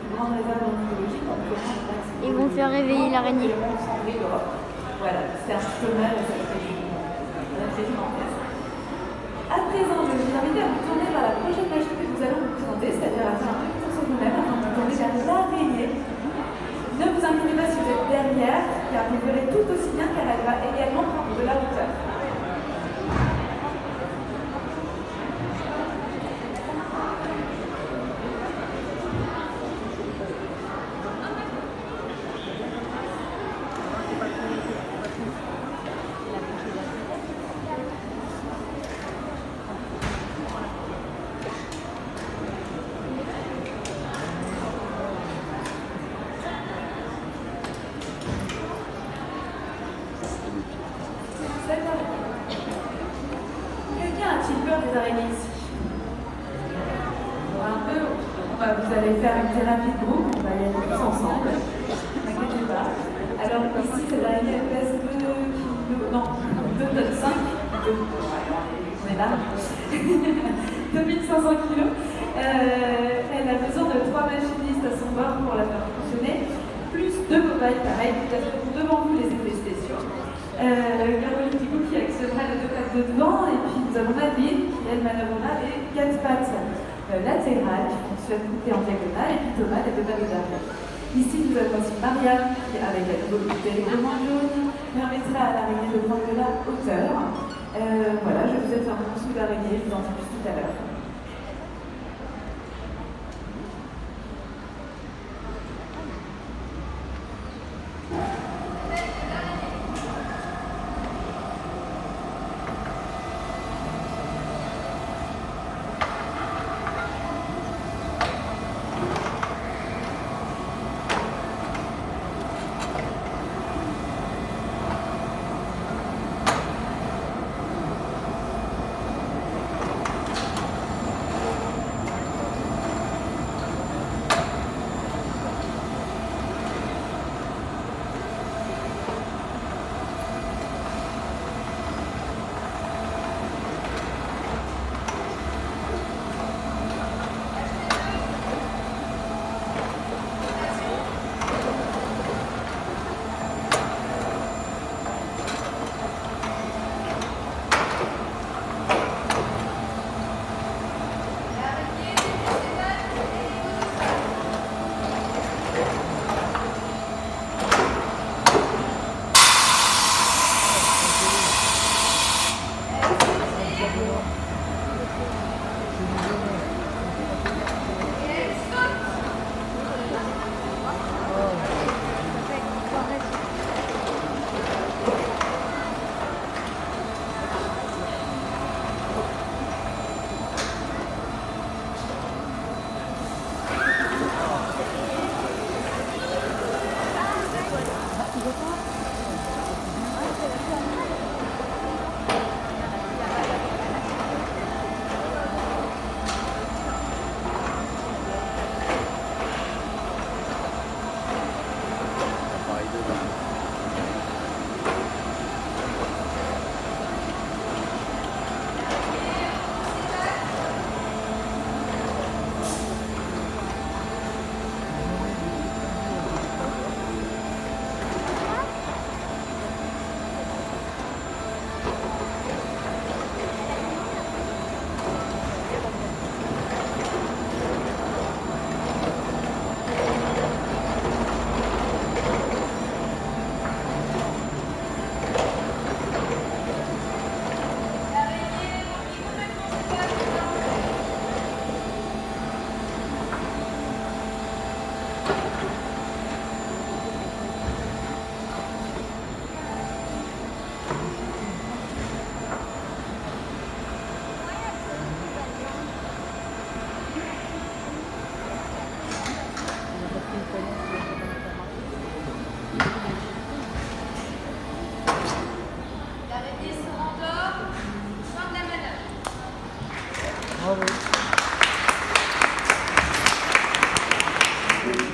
plus grande réserve ornithologique. Ils vont faire réveiller l'araignée. Voilà, c'était un petit hommage à cette région régimentaire. À présent, je vais vous inviter à vous tourner vers la prochaine machine que nous allons vous présenter, c'est-à-dire à faire un petit tour sur vous-même afin de vous tourner vers l'araignée. Ne vous inquiétez pas si vous êtes derrière, car vous verrez tout aussi bien car elle va également prendre de la hauteur. Quelqu'un a-t-il peur des araignées ici? Un peu, vous allez faire une thérapie de groupe, on va y aller tous ensemble. N'inquiétez pas. Alors ici, cette araignée elle pèse 2 tonnes 5. On est là. 2500 kilos. Elle a besoin de 3 machinistes à son bord pour la faire fonctionner, plus 2 cobayes pareil, peut-être devant vous les effets spéciaux. Caroline Ticou qui actionnera les 2 pattes de devant, et puis nous avons Nadine qui elle manœuvrera les 4 pattes latérales qui fonctionnent coupées en diagonale, et puis Thomas les 2 pattes de derrière. Ici nous avons aussi Marianne qui avec la nouveau terriblement jaune permettra à l'araignée de prendre de la hauteur. Voilà, je vous ai fait un bon sou d'araignée, je vous en dis plus tout à l'heure.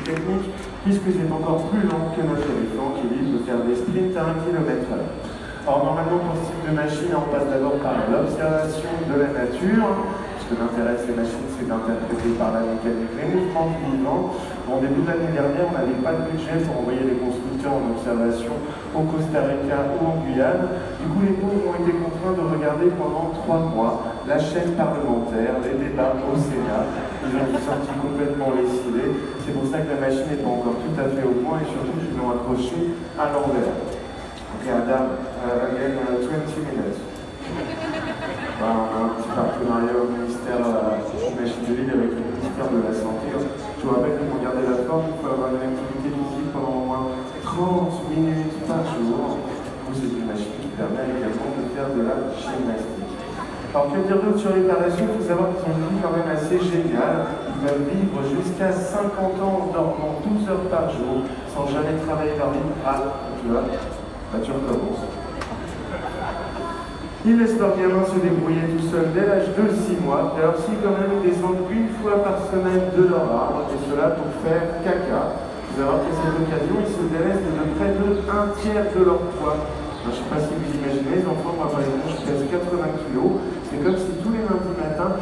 Technique, puisque c'est encore plus long que notre éléphant qui lui peut faire des sprints à 1 km/h. Or, normalement, pour ce type de machine, on passe d'abord par l'observation de la nature. Ce que m'intéresse les machines, c'est d'interpréter par la mécanique les mouvements du vivant. Au début de l'année dernière, on n'avait pas de budget pour envoyer des constructeurs en observation au Costa Rica ou en Guyane. Du coup, les pauvres ont été contraints de regarder pendant 3 mois la chaîne parlementaire, les débats au Sénat. Ils ont été sentis complètement lessivés. C'est pour ça que la machine n'est pas encore tout à fait au point et surtout qu'ils l'ont accroché à l'envers. Ok, Adam, again, 20 minutes. On a un petit partenariat au ministère machine de ville avec le ministère de la Santé. Je vous rappelle que pour garder la forme, il faut avoir une activité physique pendant au moins 30 minutes par jour. C'est une machine qui permet également de faire de la gymnastique. Alors, que dire d'autre sur les parachutes? Il faut savoir qu'ils ont une vie quand même assez géniale. Ils peuvent vivre jusqu'à 50 ans en dormant 12 heures par jour sans jamais travailler leur vie. Ah, tu vois, là tu recommences. Ils laissent leur gamin se débrouiller tout seul dès l'âge de 6 mois. Et alors, si quand même ils descendent une fois par semaine de leur arbre, et cela pour faire caca, vous allez voir qu'à cette occasion, ils se délestent de près de 1/3 de leur poids. Alors, je ne sais pas si vous imaginez, les enfants, moi par exemple, je pèse 80 kg. C'est comme si tous les lundis matins,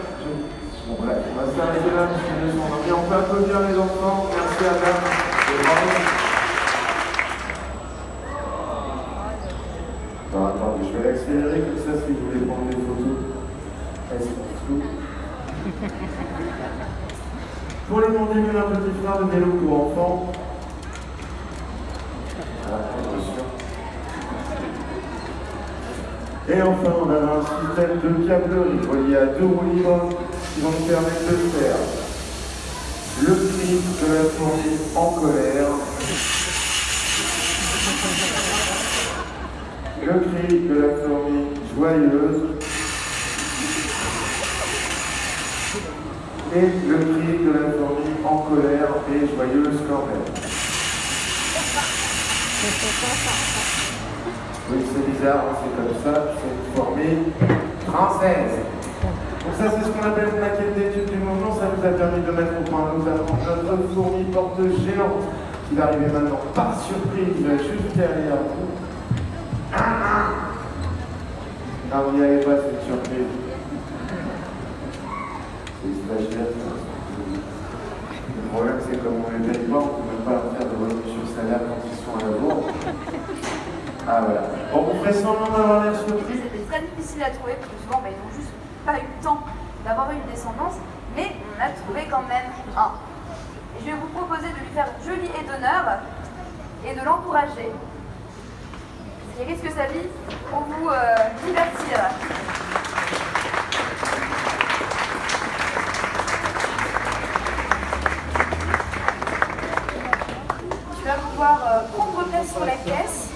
Bon, voilà, on va s'arrêter là parce que nous sommes. Et on peut applaudir les enfants. Merci à Adam. Non, attendez, je vais l'accélérer comme ça si vous voulez prendre des photos. Pour les monter mieux un petit frère de vélo pour enfants. Voilà, attention. Et enfin, on a un système de câblerie relié à 2 roues libres qui vont nous permettre de faire le cri de la fourmi en colère. Le cri de la fourmi joyeuse et le cri de la fourmi en colère et joyeuse quand même. Oui, c'est bizarre, c'est comme ça, c'est une fourmi française. Donc ça, c'est ce qu'on appelle une maquette d'étude du mouvement, ça nous a permis de mettre au point notamment notre fourmi porteuse géante qui va arriver maintenant par surprise juste derrière vous. Non, vous n'y allez pas, c'est une surprise. C'est stagiaire. Le problème, c'est comme on les paye pas, on ne peut même pas leur faire de revenus sur salaire quand ils sont à la bourre. Ah voilà. Bon, vous ferez semblant d'avoir l'air surpris. C'était très difficile à trouver parce que souvent, ils n'ont juste pas eu le temps d'avoir une descendance, mais on a trouvé quand même un. Et je vais vous proposer de lui faire une jolie aide d'honneur et de l'encourager. Il risque sa vie pour vous divertir. Tu vas pouvoir prendre place sur la caisse.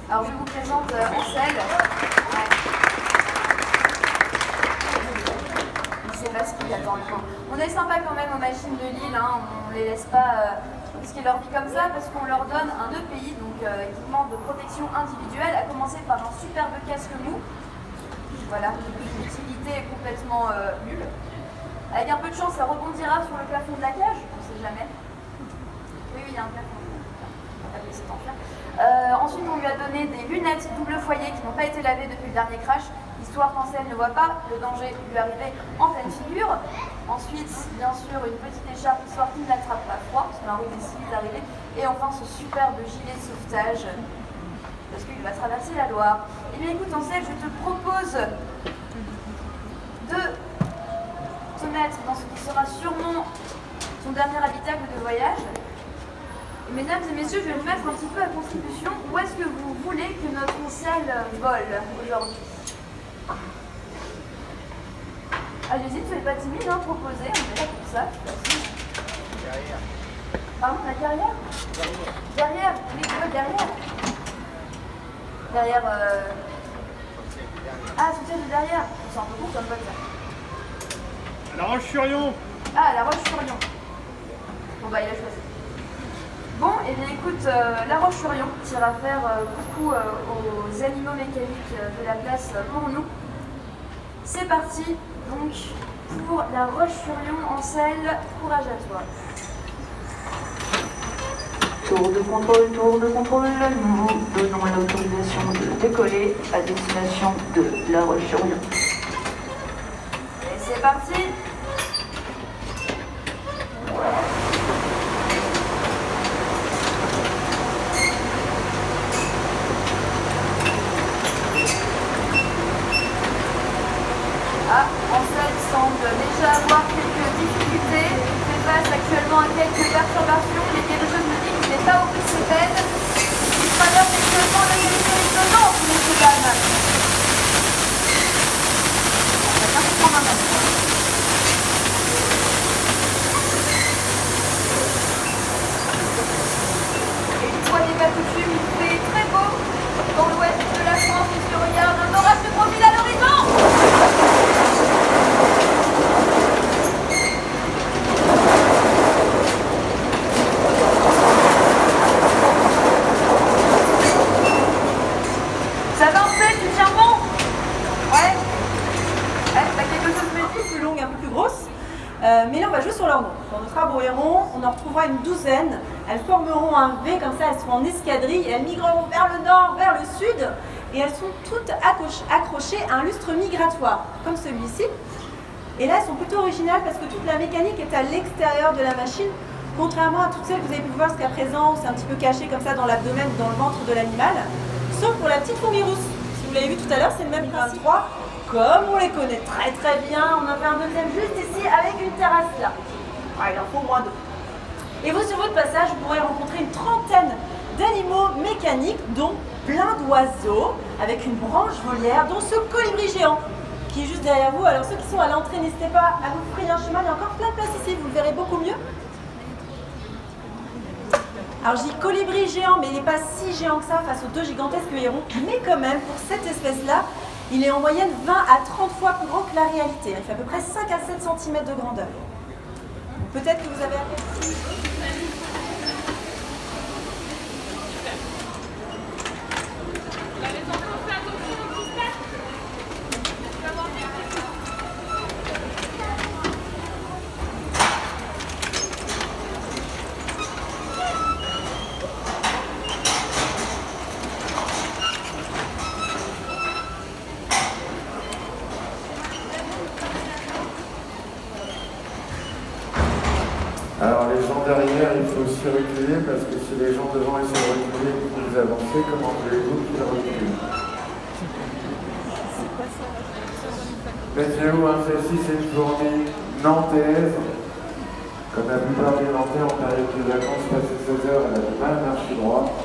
Alors je vous présente Ansel. Il ne sait pas ce qu'il attend. On est sympa quand même aux machines de Lille, hein. On ne les laisse pas risquer leur vie comme ça parce qu'on leur donne un EPI, donc équipement de protection individuelle, à commencer par un superbe casque mou. Voilà, l'utilité est complètement nulle. Avec un peu de chance, ça rebondira sur le plafond de la cage, on ne sait jamais. Oui, il y a un plafond. Ensuite, on lui a donné des lunettes double foyer qui n'ont pas été lavées depuis le dernier crash, histoire qu'Ansel ne voit pas le danger lui arriver en pleine figure. Ensuite, bien sûr, une petite écharpe histoire qu'il n'attrape pas froid, parce qu'on a envie d'arriver. Et enfin, ce superbe gilet de sauvetage, parce qu'il va traverser la Loire. Et bien écoute, Ansel, je te propose de te mettre dans ce qui sera sûrement ton dernier habitacle de voyage. Mesdames et messieurs, je vais vous mettre un petit peu à contribution. Où est-ce que vous voulez que notre Ansel vole aujourd'hui? Allez-y, ne soyez pas timide, hein, proposez, on est là pour ça. Derrière. Pardon, la carrière? Derrière, vous voulez qu'il vole derrière? Derrière, Ah, c'est celle de derrière. C'est un peu court comme vol ça. La Roche-sur-Yon. Ah, la Roche-sur-Yon. Bon bah, il a choisi. Bon, et bien écoute, La Roche-sur-Yon qui ira faire coucou aux animaux mécaniques de la place pour nous. C'est parti, donc, pour La Roche-sur-Yon. Ansel, courage à toi. Tour de contrôle, nous vous donnons l'autorisation de décoller à destination de La Roche-sur-Yon. C'est parti. Ah, Ansel semble déjà avoir quelques difficultés. Il fait face actuellement à quelques perturbations, mais quelque chose me dit qu'il n'est pas au bout de ses peines. Il traverse actuellement le téléphérique de Nantes, messieurs dames. Chacun se prend un masque. Et une fois n'est pas coutume, il fait très beau dans l'ouest de la France, et se regarde un orage se profile à l'horizon. Ça va en fait, tu tiens bon? Ouais. T'as quelque chose de plus longue, un peu plus grosse. Mais là, on va jouer sur leur nom. Dans notre arbre héron, on en retrouvera une douzaine. Elles formeront un V, comme ça, elles seront en escadrille. Et elles migreront vers le nord, vers le sud. Et elles sont toutes accrochées à un lustre migratoire, comme celui-ci. Et là, elles sont plutôt originales parce que toute la mécanique est à l'extérieur de la machine. Contrairement à toutes celles que vous avez pu voir jusqu'à présent, où c'est un petit peu caché comme ça dans l'abdomen ou dans le ventre de l'animal. Sauf pour la petite fourmi rousse. Si vous l'avez vu tout à l'heure, c'est le même principe. Comme on les connaît très très bien, on en fait un deuxième juste ici avec une terrasse là. Ah, il en faut au moins deux. Et vous, sur votre passage, vous pourrez rencontrer une trentaine d'animaux mécaniques, dont plein d'oiseaux, avec une branche volière, dont ce colibri géant qui est juste derrière vous. Alors ceux qui sont à l'entrée, n'hésitez pas à vous frayer un chemin, il y a encore plein de place ici, vous le verrez beaucoup mieux. Alors je dis colibri géant, mais il n'est pas si géant que ça face aux deux gigantesques hérons. Mais quand même, pour cette espèce-là, il est en moyenne 20 à 30 fois plus grand que la réalité. Il fait à peu près 5 à 7 cm de grandeur. Peut-être que vous avez apprécié. Alors les gens derrière, il faut aussi reculer parce que si les gens devant essaient de reculer et que vous avancez, comment voulez-vous qu'ils reculent? Mettez-vous, celle-ci c'est une fourmi nantaise. Comme la plupart des Nantais en période de vacances, passé 16 heures, elle a du mal à marcher droit.